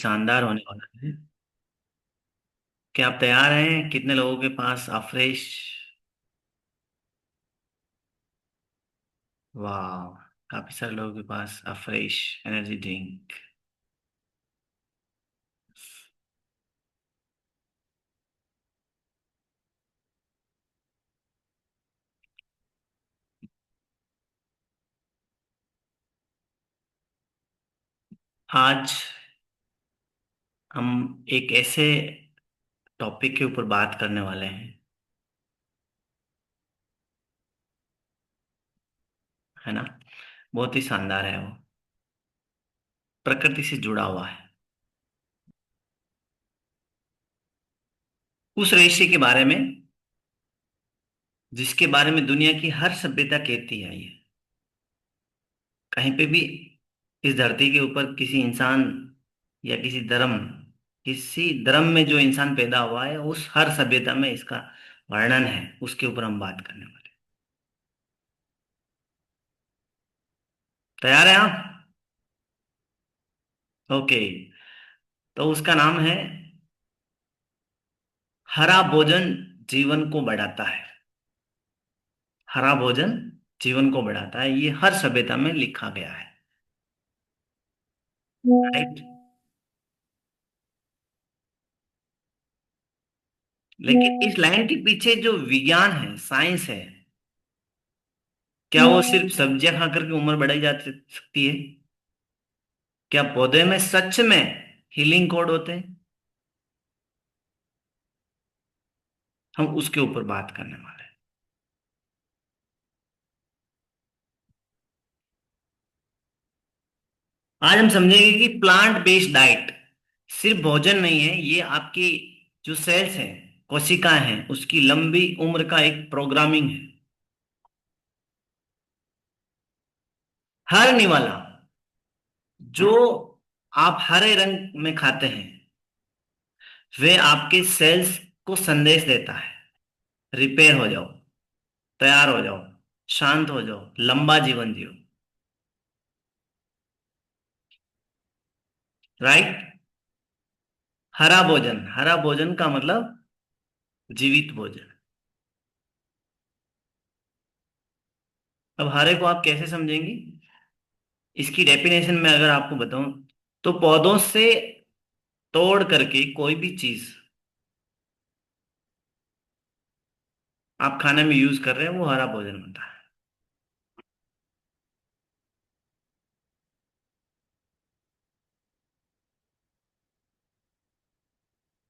शानदार होने वाला है। क्या आप तैयार हैं? कितने लोगों के पास अफ्रेश? वाह, काफी सारे लोगों के पास अफ्रेश एनर्जी ड्रिंक। आज हम एक ऐसे टॉपिक के ऊपर बात करने वाले हैं, है ना? बहुत ही शानदार है वो। प्रकृति से जुड़ा हुआ है। उस रहस्य के बारे में जिसके बारे में दुनिया की हर सभ्यता कहती आई है। कहीं पे भी इस धरती के ऊपर किसी इंसान या किसी धर्म में जो इंसान पैदा हुआ है, उस हर सभ्यता में इसका वर्णन है। उसके ऊपर हम बात करने वाले हैं। तैयार हैं आप? ओके। तो उसका नाम है हरा भोजन जीवन को बढ़ाता है। हरा भोजन जीवन को बढ़ाता है, ये हर सभ्यता में लिखा गया है। राइट। लेकिन इस लाइन के पीछे जो विज्ञान है, साइंस है, क्या वो सिर्फ सब्जियां खा करके उम्र बढ़ाई जा सकती है? क्या पौधे में सच में हीलिंग कोड होते हैं? हम उसके ऊपर बात करने वाले हैं। आज हम समझेंगे कि प्लांट बेस्ड डाइट सिर्फ भोजन नहीं है, ये आपकी जो सेल्स हैं, कोशिकाएं हैं, उसकी लंबी उम्र का एक प्रोग्रामिंग है। हर निवाला जो आप हरे रंग में खाते हैं, वे आपके सेल्स को संदेश देता है, रिपेयर हो जाओ, तैयार हो जाओ, शांत हो जाओ, लंबा जीवन जियो। राइट। हरा भोजन का मतलब जीवित भोजन। अब हरे को आप कैसे समझेंगी? इसकी डेफिनेशन में अगर आपको बताऊं, तो पौधों से तोड़ करके कोई भी चीज आप खाने में यूज कर रहे हैं, वो हरा भोजन होता है।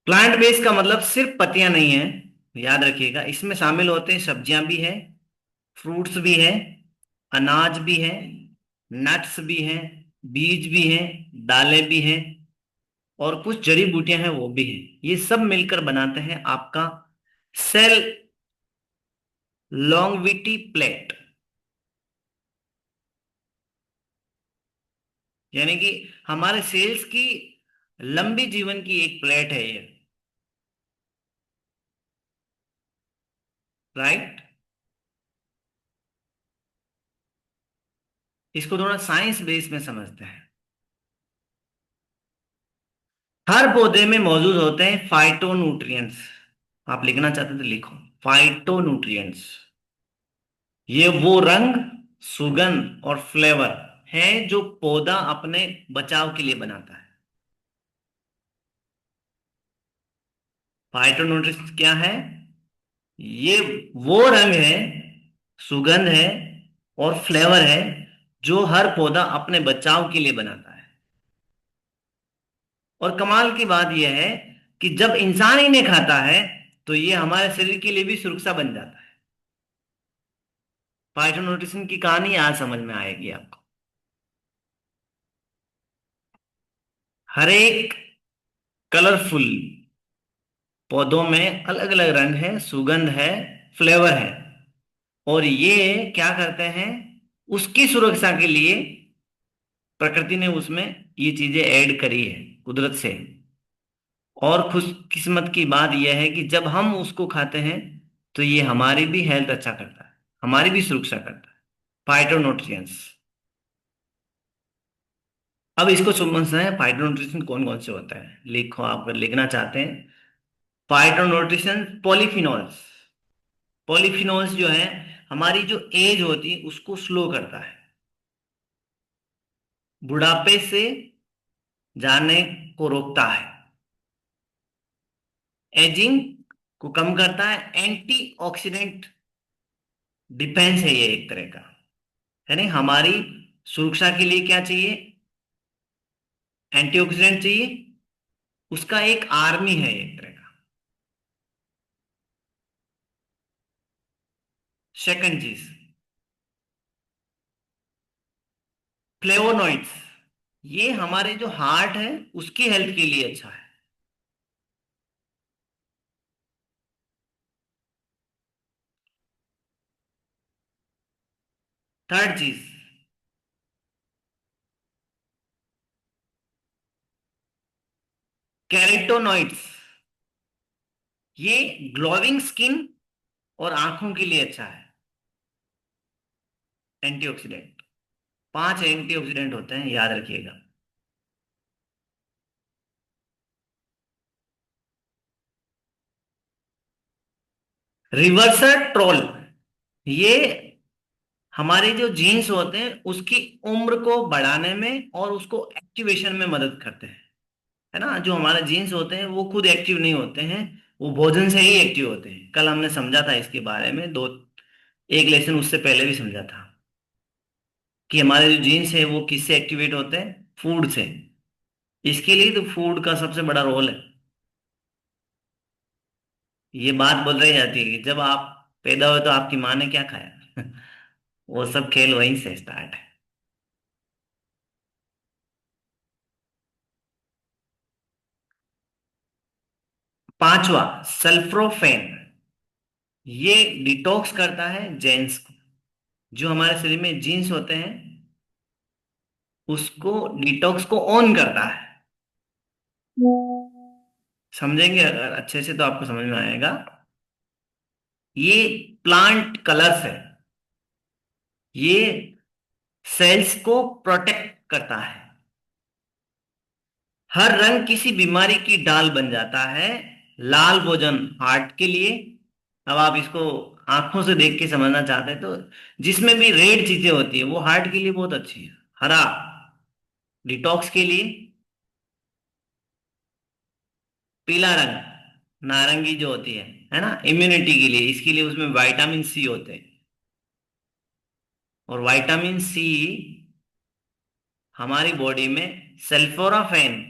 प्लांट बेस्ड का मतलब सिर्फ पत्तियां नहीं है, याद रखिएगा। इसमें शामिल होते हैं सब्जियां भी है, फ्रूट्स भी है, अनाज भी है, नट्स भी हैं, बीज भी हैं, दालें भी हैं, और कुछ जड़ी बूटियां हैं वो भी हैं। ये सब मिलकर बनाते हैं आपका सेल लॉन्गविटी प्लेट। यानी कि हमारे सेल्स की लंबी जीवन की एक प्लेट है ये। राइट। इसको थोड़ा साइंस बेस में समझते हैं। हर पौधे में मौजूद होते हैं फाइटोन्यूट्रिएंट्स। आप लिखना चाहते तो लिखो, फाइटोन्यूट्रिएंट्स। ये वो रंग, सुगंध और फ्लेवर है जो पौधा अपने बचाव के लिए बनाता है। फाइटोन्यूट्रिएंट्स क्या है? ये वो रंग है, सुगंध है और फ्लेवर है जो हर पौधा अपने बचाव के लिए बनाता है। और कमाल की बात यह है कि जब इंसान इन्हें खाता है, तो ये हमारे शरीर के लिए भी सुरक्षा बन जाता है। फाइटोन्यूट्रिशन की कहानी आज समझ में आएगी आपको। हर एक कलरफुल पौधों में अलग अलग रंग है, सुगंध है, फ्लेवर है। और ये क्या करते हैं? उसकी सुरक्षा के लिए प्रकृति ने उसमें ये चीजें ऐड करी है, कुदरत से। और खुशकिस्मत की बात यह है कि जब हम उसको खाते हैं, तो ये हमारी भी हेल्थ अच्छा करता है, हमारी भी सुरक्षा करता है। फाइटोन्यूट्रिएंट्स। अब इसको समझना है फाइटोन्यूट्रिशन कौन कौन से होता है, लिखो आप अगर लिखना चाहते हैं। फाइटोन्यूट्रिशन, पॉलीफिनॉल्स। पॉलीफिनॉल्स जो है हमारी जो एज होती है उसको स्लो करता है, बुढ़ापे से जाने को रोकता है, एजिंग को कम करता है, एंटीऑक्सीडेंट डिफेंस है ये एक तरह का। यानी हमारी सुरक्षा के लिए क्या चाहिए, एंटीऑक्सीडेंट चाहिए, उसका एक आर्मी है एक तरह का। सेकंड चीज, फ्लेवोनॉइड्स, ये हमारे जो हार्ट है उसकी हेल्थ के लिए अच्छा है। थर्ड चीज, कैरोटीनॉइड्स, ये ग्लोविंग स्किन और आंखों के लिए अच्छा है, एंटीऑक्सीडेंट। 5 एंटीऑक्सीडेंट होते हैं, याद रखिएगा। रिवर्सट्रोल, ये हमारे जो जीन्स होते हैं उसकी उम्र को बढ़ाने में और उसको एक्टिवेशन में मदद करते हैं। है ना, जो हमारे जीन्स होते हैं वो खुद एक्टिव नहीं होते हैं, वो भोजन से ही एक्टिव होते हैं। कल हमने समझा था इसके बारे में, दो एक लेसन उससे पहले भी समझा था कि हमारे जो जीन्स है वो किससे एक्टिवेट होते हैं, फूड से। इसके लिए तो फूड का सबसे बड़ा रोल है। ये बात बोल रही जाती है कि जब आप पैदा हुए तो आपकी माँ ने क्या खाया वो सब खेल वहीं से स्टार्ट है। पांचवा, सल्फोफेन, ये डिटॉक्स करता है जेंस को। जो हमारे शरीर में जीन्स होते हैं उसको डिटॉक्स को ऑन करता है। समझेंगे अगर अच्छे से तो आपको समझ में आएगा। ये प्लांट कलर्स है, ये सेल्स को प्रोटेक्ट करता है। हर रंग किसी बीमारी की डाल बन जाता है। लाल भोजन हार्ट के लिए। अब आप इसको आंखों से देख के समझना चाहते हैं तो जिसमें भी रेड चीजें होती है वो हार्ट के लिए बहुत अच्छी है। हरा डिटॉक्स के लिए, पीला रंग नारंगी जो होती है ना, इम्यूनिटी के लिए, इसके लिए उसमें विटामिन सी होते हैं। और विटामिन सी हमारी बॉडी में सल्फोराफेन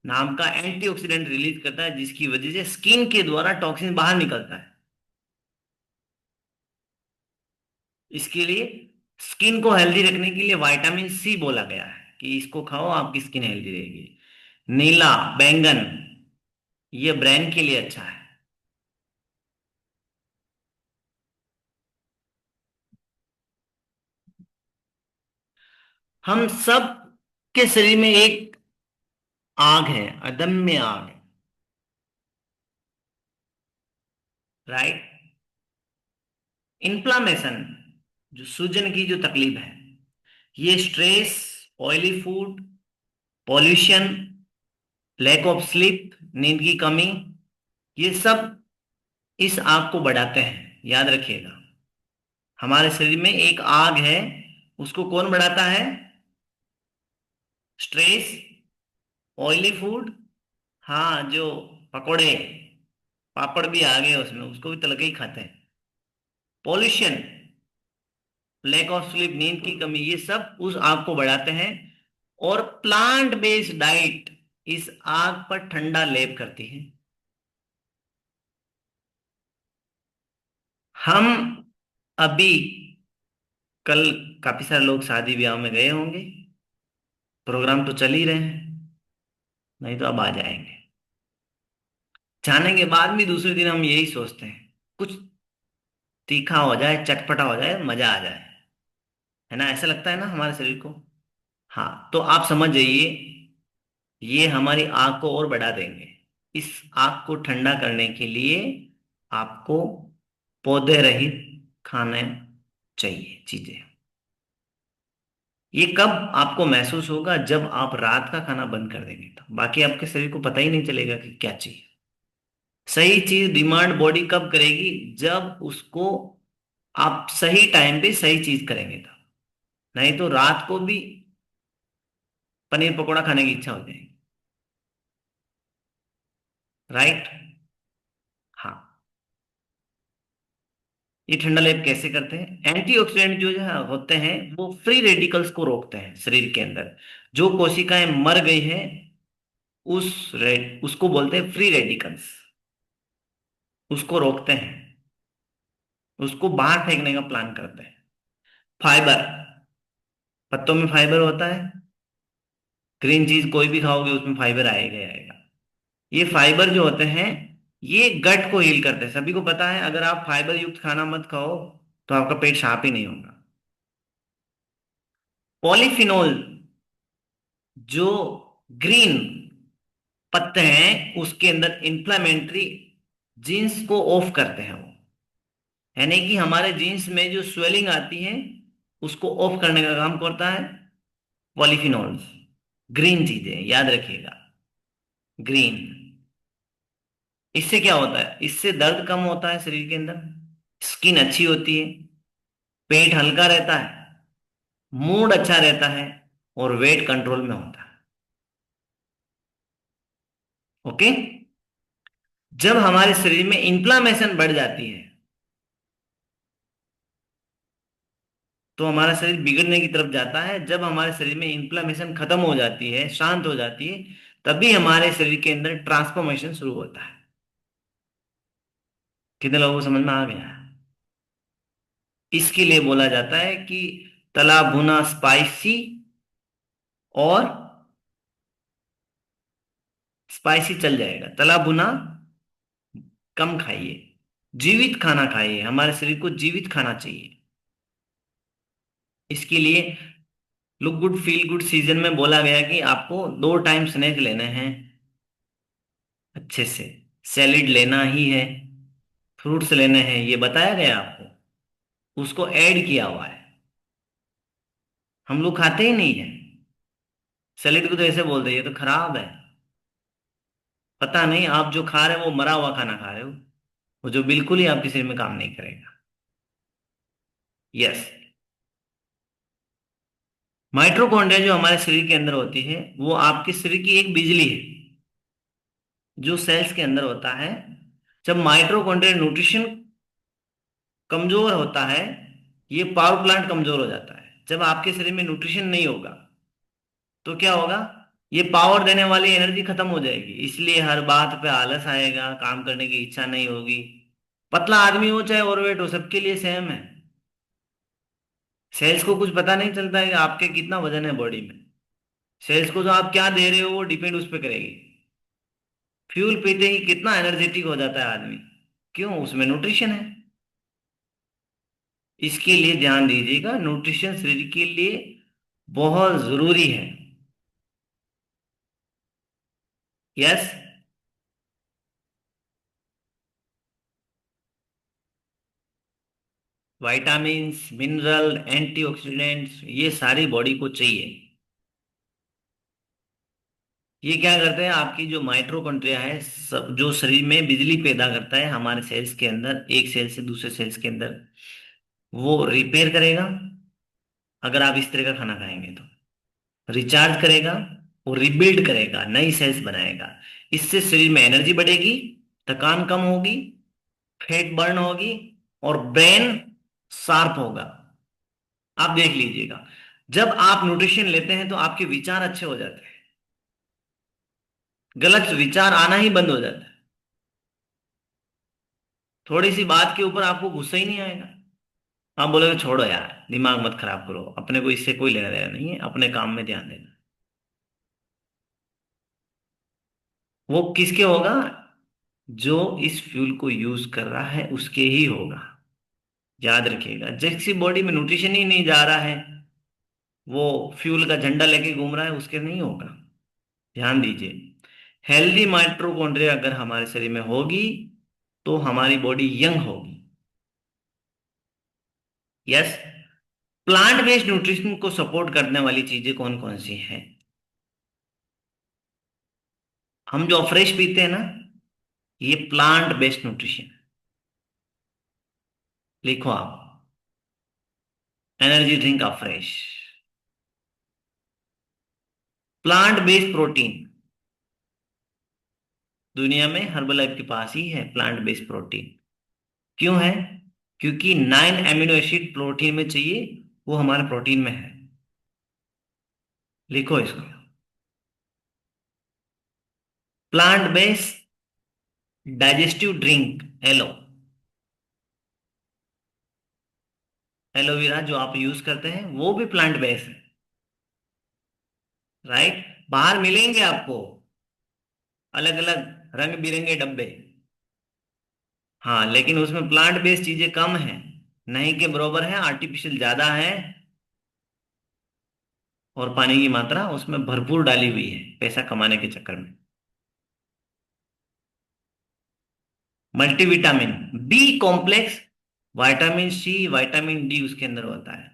नाम का एंटीऑक्सीडेंट रिलीज करता है, जिसकी वजह से स्किन के द्वारा टॉक्सिन बाहर निकलता है। इसके लिए स्किन को हेल्दी रखने के लिए विटामिन सी बोला गया है कि इसको खाओ आपकी स्किन हेल्दी रहेगी। नीला बैंगन, ये ब्रेन के लिए अच्छा है। हम सब के शरीर में एक आग है, अदम्य आग है, राइट। इन्फ्लामेशन, जो सूजन की जो तकलीफ है, ये stress, oily food, pollution, lack of sleep, नींद की कमी, ये सब इस आग को बढ़ाते हैं, याद रखिएगा। हमारे शरीर में एक आग है, उसको कौन बढ़ाता है, स्ट्रेस, ऑयली फूड, हाँ जो पकोड़े पापड़ भी आ गए उसमें, उसको भी तल के ही खाते हैं, पॉल्यूशन, लैक ऑफ स्लीप, नींद की कमी, ये सब उस आग को बढ़ाते हैं। और प्लांट बेस्ड डाइट इस आग पर ठंडा लेप करती है। हम अभी कल काफी सारे लोग शादी ब्याह में गए होंगे, प्रोग्राम तो चल ही रहे हैं, नहीं तो अब आ जाएंगे। जाने के बाद भी दूसरे दिन हम यही सोचते हैं कुछ तीखा हो जाए, चटपटा हो जाए, मजा आ जाए। है ना, ऐसा लगता है ना हमारे शरीर को। हाँ, तो आप समझ जाइए, ये हमारी आग को और बढ़ा देंगे। इस आग को ठंडा करने के लिए आपको पौधे रहित खाने चाहिए चीजें। ये कब आपको महसूस होगा? जब आप रात का खाना बंद कर देंगे, तो बाकी आपके शरीर को पता ही नहीं चलेगा कि क्या चाहिए। सही चीज डिमांड बॉडी कब करेगी? जब उसको आप सही टाइम पे सही चीज करेंगे तो। नहीं तो रात को भी पनीर पकोड़ा खाने की इच्छा हो जाएगी। राइट। हाँ। ये ठंडा लेप कैसे करते हैं? एंटीऑक्सीडेंट जो है होते हैं वो फ्री रेडिकल्स को रोकते हैं शरीर के अंदर। जो कोशिकाएं मर गई हैं उसको बोलते हैं फ्री रेडिकल्स। उसको रोकते हैं, उसको बाहर फेंकने का प्लान करते हैं। फाइबर, पत्तों में फाइबर होता है। ग्रीन चीज कोई भी खाओगे उसमें फाइबर आएगा ही आएगा। ये फाइबर जो होते हैं ये गट को हील करते हैं। सभी को पता है अगर आप फाइबर युक्त खाना मत खाओ तो आपका पेट साफ ही नहीं होगा। पॉलीफिनोल, जो ग्रीन पत्ते हैं उसके अंदर इंफ्लेमेटरी जीन्स को ऑफ करते हैं वो। यानी कि हमारे जीन्स में जो स्वेलिंग आती है उसको ऑफ करने का काम करता है पॉलीफिनोल्स। ग्रीन चीजें याद रखिएगा, ग्रीन। इससे क्या होता है? इससे दर्द कम होता है शरीर के अंदर, स्किन अच्छी होती है, पेट हल्का रहता है, मूड अच्छा रहता है, और वेट कंट्रोल में होता है। ओके। जब हमारे शरीर में इंफ्लामेशन बढ़ जाती है तो हमारा शरीर बिगड़ने की तरफ जाता है। जब हमारे शरीर में इंफ्लामेशन खत्म हो जाती है, शांत हो जाती है, तभी हमारे शरीर के अंदर ट्रांसफॉर्मेशन शुरू होता है। कितने लोगों को समझ में आ गया? इसके लिए बोला जाता है कि तला भुना स्पाइसी और स्पाइसी चल जाएगा, तला भुना कम खाइए, जीवित खाना खाइए। हमारे शरीर को जीवित खाना चाहिए। इसके लिए look good feel good season में बोला गया कि आपको 2 टाइम स्नैक लेने हैं अच्छे से, सैलिड लेना ही है, फ्रूट्स लेने हैं, ये बताया गया आपको। उसको ऐड किया हुआ है। हम लोग खाते ही नहीं है सैलेड को, तो ऐसे बोलते हैं ये तो खराब है। पता नहीं आप जो खा रहे हो वो मरा हुआ खाना खा रहे हो, वो जो बिल्कुल ही आपके शरीर में काम नहीं करेगा। यस। माइटोकॉन्ड्रिया जो हमारे शरीर के अंदर होती है वो आपके शरीर की एक बिजली है जो सेल्स के अंदर होता है। जब माइटोकॉन्ड्रिया न्यूट्रिशन कमजोर होता है, ये पावर प्लांट कमजोर हो जाता है। जब आपके शरीर में न्यूट्रिशन नहीं होगा तो क्या होगा? ये पावर देने वाली एनर्जी खत्म हो जाएगी, इसलिए हर बात पे आलस आएगा, काम करने की इच्छा नहीं होगी। पतला आदमी हो चाहे ओवरवेट हो, सबके लिए सेम है। सेल्स को कुछ पता नहीं चलता है कि आपके कितना वजन है बॉडी में। सेल्स को जो आप क्या दे रहे हो वो डिपेंड उस पर करेगी। फ्यूल पीते ही कितना एनर्जेटिक हो जाता है आदमी, क्यों? उसमें न्यूट्रिशन है। इसके लिए ध्यान दीजिएगा, न्यूट्रिशन शरीर के लिए बहुत जरूरी है। यस। विटामिन्स, मिनरल, एंटीऑक्सीडेंट्स, ये सारी बॉडी को चाहिए। ये क्या करते हैं? आपकी जो माइटोकॉन्ड्रिया है, सब जो शरीर में बिजली पैदा करता है हमारे सेल्स के अंदर, एक सेल से दूसरे सेल्स के अंदर, वो रिपेयर करेगा। अगर आप इस तरह का खाना खाएंगे तो रिचार्ज करेगा और रिबिल्ड करेगा, नई सेल्स बनाएगा। इससे शरीर में एनर्जी बढ़ेगी, थकान कम होगी, फैट बर्न होगी, और ब्रेन शार्प होगा। आप देख लीजिएगा, जब आप न्यूट्रिशन लेते हैं तो आपके विचार अच्छे हो जाते हैं, गलत विचार आना ही बंद हो जाता है। थोड़ी सी बात के ऊपर आपको गुस्सा ही नहीं आएगा। आप बोलोगे छोड़ो यार, दिमाग मत खराब करो, अपने को इससे कोई लेना देना नहीं है, अपने काम में ध्यान देना। वो किसके होगा? जो इस फ्यूल को यूज कर रहा है उसके ही होगा। याद रखिएगा, जिसकी बॉडी में न्यूट्रिशन ही नहीं जा रहा है, वो फ्यूल का झंडा लेके घूम रहा है, उसके नहीं होगा। ध्यान दीजिए। हेल्दी माइटोकॉन्ड्रिया अगर हमारे शरीर में होगी तो हमारी बॉडी यंग होगी। यस। प्लांट बेस्ड न्यूट्रिशन को सपोर्ट करने वाली चीजें कौन कौन सी हैं? हम जो फ्रेश पीते हैं ना, ये प्लांट बेस्ड न्यूट्रिशन। लिखो आप, energy drink of fresh. Plant based protein, दुनिया में हर्बल लाइफ के पास ही है प्लांट बेस्ड प्रोटीन। क्यों है? क्योंकि 9 अमीनो एसिड प्रोटीन में चाहिए, वो हमारे प्रोटीन में है। लिखो इसको, plant based digestive drink, aloe. Aloe vera जो आप यूज करते हैं वो भी प्लांट बेस्ड है, राइट? बाहर मिलेंगे आपको अलग अलग रंग बिरंगे डब्बे। हाँ, लेकिन उसमें प्लांट बेस्ड चीजें कम है, नहीं के बराबर है, आर्टिफिशियल ज्यादा है। और पानी की मात्रा उसमें भरपूर डाली हुई है पैसा कमाने के चक्कर में। Multivitamin, B complex, vitamin C, vitamin D उसके अंदर होता है।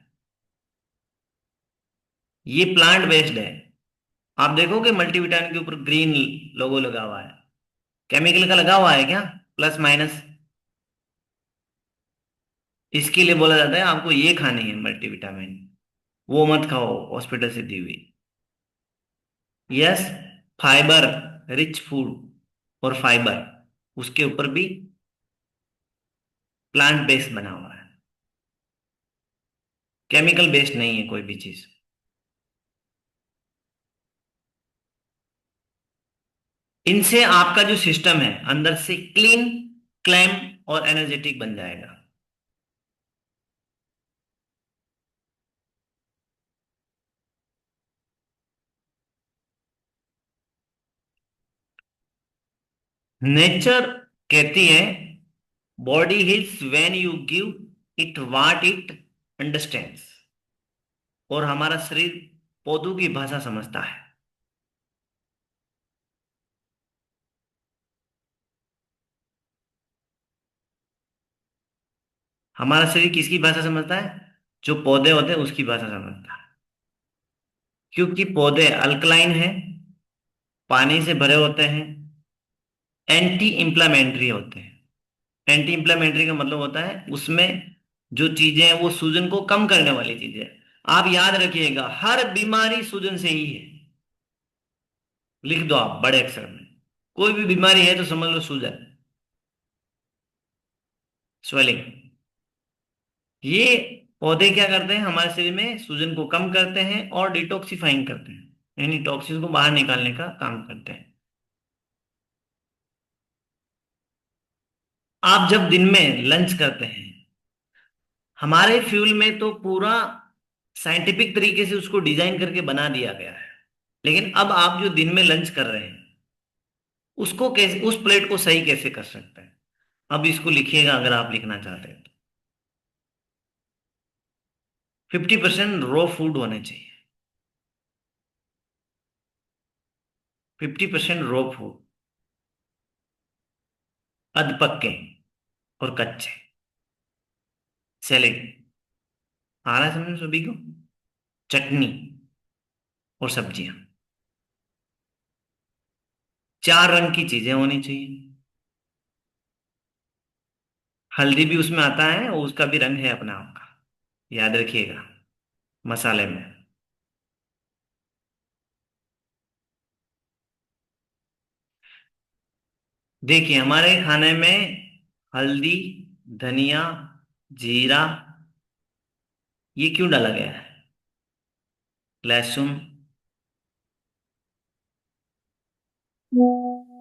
ये प्लांट बेस्ड है। आप देखोगे मल्टीविटामिन के ऊपर ग्रीन लोगो लगा हुआ है, केमिकल का लगा हुआ है क्या? Plus minus. इसके लिए बोला जाता है आपको ये खानी है मल्टीविटामिन, वो मत खाओ हॉस्पिटल से दी हुई। यस, फाइबर रिच फूड, और फाइबर उसके ऊपर भी प्लांट बेस्ड बना हुआ है, केमिकल बेस्ड नहीं है कोई भी चीज। इनसे आपका जो सिस्टम है अंदर से क्लीन, क्लैम और एनर्जेटिक बन जाएगा। नेचर कहती है body heels when you give it what it understands. और हमारा शरीर पौधों की भाषा समझता है। हमारा शरीर किसकी भाषा समझता है? जो पौधे होते हैं उसकी भाषा समझता है। क्योंकि पौधे अल्कलाइन हैं, पानी से भरे होते हैं, एंटी इंफ्लेमेटरी होते हैं। एंटी इंफ्लेमेटरी का मतलब होता है उसमें जो चीजें हैं वो सूजन को कम करने वाली चीजें हैं। आप याद रखिएगा, हर बीमारी सूजन से ही है। लिख दो आप बड़े अक्षर में, कोई भी बीमारी है तो समझ लो सूजन, स्वेलिंग। ये पौधे क्या करते हैं? हमारे शरीर में सूजन को कम करते हैं और डिटॉक्सिफाइंग करते हैं, यानी टॉक्सिन को बाहर निकालने का काम करते हैं। आप जब दिन में लंच करते हैं, हमारे फ्यूल में तो पूरा साइंटिफिक तरीके से उसको डिजाइन करके बना दिया गया है, लेकिन अब आप जो दिन में लंच कर रहे हैं उसको कैसे, उस प्लेट को सही कैसे कर सकते हैं? अब इसको लिखिएगा अगर आप लिखना चाहते हैं तो। 50% रॉ फूड होने चाहिए, 50% रॉ फूड, अधपक्के और कच्चे। सैलेड, आ रहा है समझ में सभी को? चटनी और सब्जियां, 4 रंग की चीजें होनी चाहिए। हल्दी भी उसमें आता है और उसका भी रंग है अपना आपका, याद रखिएगा, मसाले में। देखिए हमारे खाने में हल्दी, धनिया, जीरा, ये क्यों डाला गया है? लहसुन,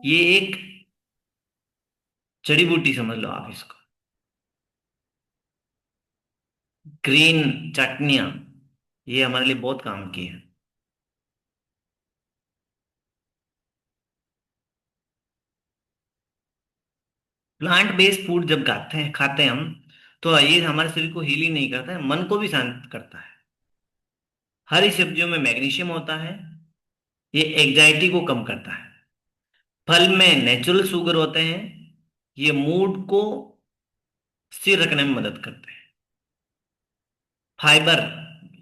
ये एक जड़ी बूटी समझ लो आप इसको। ग्रीन चटनियाँ, ये हमारे लिए बहुत काम की है। प्लांट बेस्ड फूड जब खाते हैं हम, तो ये हमारे शरीर को हील ही नहीं करता है, मन को भी शांत करता है। हरी सब्जियों में मैग्नीशियम होता है, ये एग्जाइटी को कम करता है। फल में नेचुरल शुगर होते हैं, ये मूड को स्थिर रखने में मदद करते हैं। फाइबर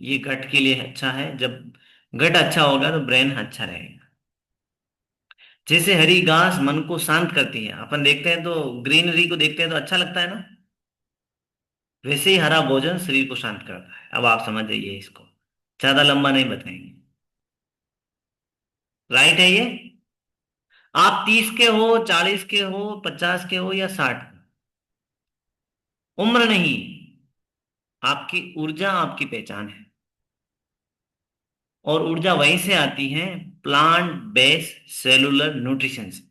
ये गट के लिए अच्छा है। जब गट अच्छा होगा तो ब्रेन अच्छा रहेगा। जैसे हरी घास मन को शांत करती है, अपन देखते हैं तो ग्रीनरी को देखते हैं तो अच्छा लगता है ना, वैसे ही हरा भोजन शरीर को शांत करता है। अब आप समझ जाइए इसको, ज्यादा लंबा नहीं बताएंगे। राइट है ये। आप 30 के हो, 40 के हो, 50 के हो या 60 के, उम्र नहीं, आपकी ऊर्जा आपकी पहचान है। और ऊर्जा वहीं से आती है, प्लांट बेस्ड सेलुलर न्यूट्रिशन से।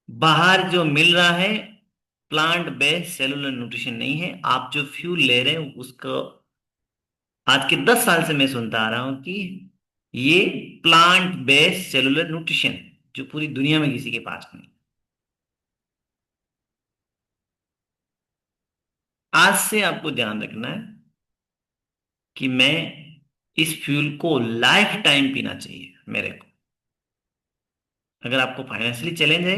बाहर जो मिल रहा है प्लांट बेस्ड सेलुलर न्यूट्रिशन नहीं है। आप जो फ्यूल ले रहे हैं उसको आज के 10 साल से मैं सुनता आ रहा हूं कि ये प्लांट बेस्ड सेलुलर न्यूट्रिशन है, जो पूरी दुनिया में किसी के पास नहीं। आज से आपको ध्यान रखना है कि मैं इस फ्यूल को लाइफ टाइम पीना चाहिए मेरे को। अगर आपको फाइनेंशियली चैलेंज है,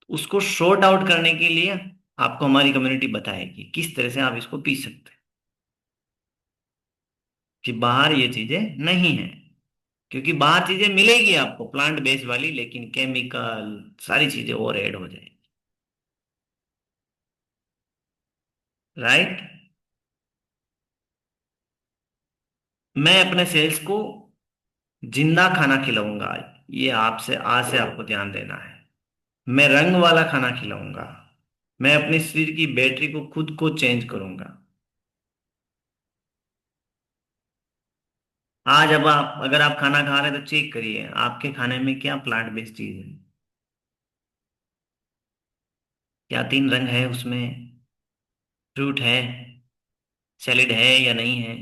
तो उसको शॉर्ट आउट करने के लिए आपको हमारी कम्युनिटी बताएगी किस तरह से आप इसको पी सकते हैं, कि बाहर ये चीजें नहीं है। क्योंकि बाहर चीजें मिलेगी आपको प्लांट बेस्ड वाली, लेकिन केमिकल सारी चीजें और ऐड हो जाएगी। राइट। मैं अपने सेल्स को जिंदा खाना खिलाऊंगा। ये आपसे आज से आपको ध्यान देना है। मैं रंग वाला खाना खिलाऊंगा। मैं अपने शरीर की बैटरी को खुद को चेंज करूंगा। आज अब आप अगर आप खाना खा रहे हैं तो चेक करिए आपके खाने में क्या प्लांट बेस्ड चीज है। क्या 3 रंग है उसमें, फ्रूट है, सैलेड है या नहीं है,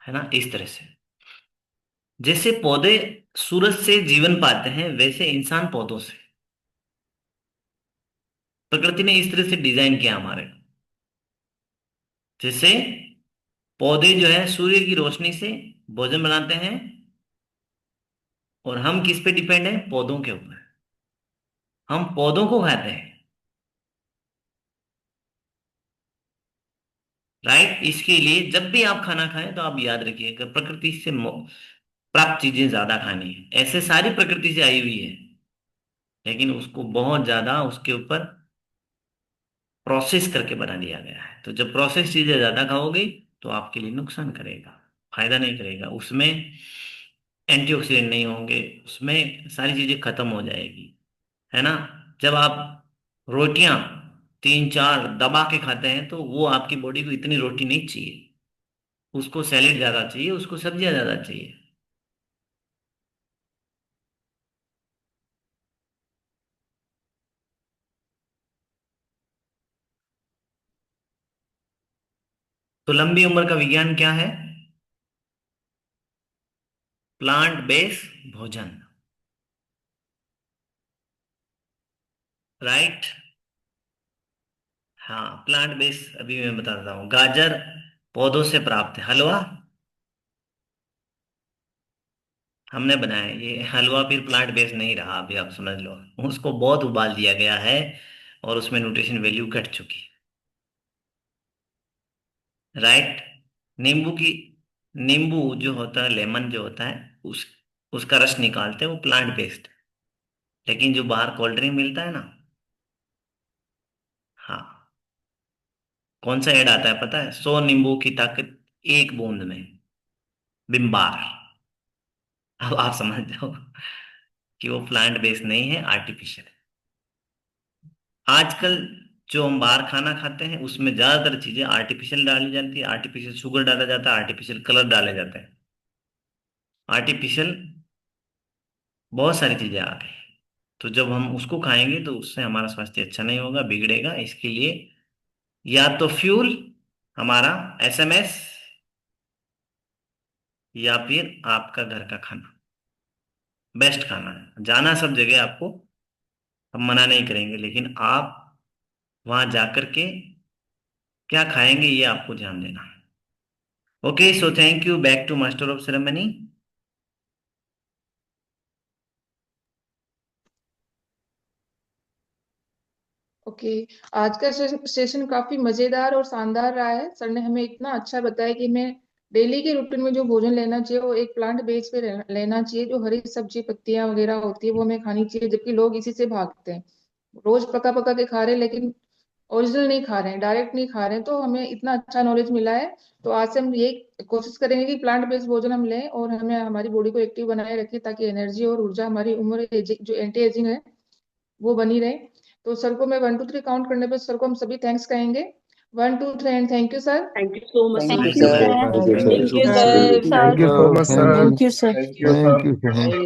है ना, इस तरह से। जैसे पौधे सूरज से जीवन पाते हैं, वैसे इंसान पौधों से। प्रकृति ने इस तरह से डिजाइन किया हमारे को। जैसे पौधे जो है सूर्य की रोशनी से भोजन बनाते हैं, और हम किस पे डिपेंड है, पौधों के ऊपर। हम पौधों को खाते हैं। राइट। इसके लिए जब भी आप खाना खाएं तो आप याद रखिए कि प्रकृति से प्राप्त चीजें ज्यादा खानी है। ऐसे सारी प्रकृति से आई हुई है, लेकिन उसको बहुत ज्यादा उसके ऊपर प्रोसेस करके बना दिया गया है। तो जब प्रोसेस चीजें ज्यादा खाओगे तो आपके लिए नुकसान करेगा, फायदा नहीं करेगा। उसमें एंटीऑक्सीडेंट नहीं होंगे, उसमें सारी चीजें खत्म हो जाएगी, है ना। जब आप रोटियां 3 4 दबा के खाते हैं तो वो आपकी बॉडी को इतनी रोटी नहीं चाहिए, उसको सैलेड ज्यादा चाहिए, उसको सब्जियां ज्यादा चाहिए। तो लंबी उम्र का विज्ञान क्या है, प्लांट बेस्ड भोजन। राइट। हाँ, प्लांट बेस्ड अभी मैं बताता हूँ। गाजर पौधों से प्राप्त है, हलवा हमने बनाया है। ये हलवा फिर प्लांट बेस्ड नहीं रहा, अभी आप समझ लो। उसको बहुत उबाल दिया गया है और उसमें न्यूट्रिशन वैल्यू घट चुकी है। राइट। नींबू की नींबू जो होता है, लेमन जो होता है, उसका रस निकालते हैं, वो प्लांट बेस्ड। लेकिन जो बाहर कोल्ड ड्रिंक मिलता है ना, हाँ, कौन सा ऐड आता है पता है, 100 नींबू की ताकत एक बूंद में, बिम्बार। अब आप समझ जाओ कि वो प्लांट बेस्ड नहीं है, आर्टिफिशियल है। आजकल जो हम बाहर खाना खाते हैं उसमें ज्यादातर चीजें आर्टिफिशियल डाली जाती है, आर्टिफिशियल शुगर डाला जाता है, आर्टिफिशियल कलर डाले जाते हैं, आर्टिफिशियल बहुत सारी चीजें आ गई। तो जब हम उसको खाएंगे तो उससे हमारा स्वास्थ्य अच्छा नहीं होगा, बिगड़ेगा। इसके लिए या तो फ्यूल हमारा एसएमएस, या फिर आपका घर का खाना बेस्ट खाना है। जाना सब जगह आपको, हम मना नहीं करेंगे, लेकिन आप वहां जाकर के क्या खाएंगे ये आपको ध्यान देना है। Okay, so thank you, back to master of ceremony. Okay. आज का सेशन काफी मजेदार और शानदार रहा है। सर ने हमें इतना अच्छा बताया कि हमें डेली के रूटीन में जो भोजन लेना चाहिए वो एक प्लांट बेस पे लेना चाहिए। जो हरी सब्जी पत्तियां वगैरह होती है वो हमें खानी चाहिए, जबकि लोग इसी से भागते हैं। रोज पका पका के खा रहे हैं, लेकिन ओरिजिनल नहीं खा रहे हैं, डायरेक्ट नहीं खा रहे हैं। तो हमें इतना अच्छा नॉलेज मिला है। तो आज से हम ये कोशिश करेंगे कि प्लांट बेस्ड भोजन हम लें और हमें हमारी बॉडी को एक्टिव बनाए रखें, ताकि एनर्जी और ऊर्जा, हमारी उम्र जो एंटी एजिंग है वो बनी रहे। तो सर को मैं 1 2 3 काउंट करने पे सर को हम सभी थैंक्स कहेंगे। 1 2 3 and thank you sir. Thank you so much thank sir. You Thank you, sir. sir. Thank you, thank you sir. Sir. Thank thank you you so sir. Much thank sir. You. Thank you, sir. Thank you thank sir. You.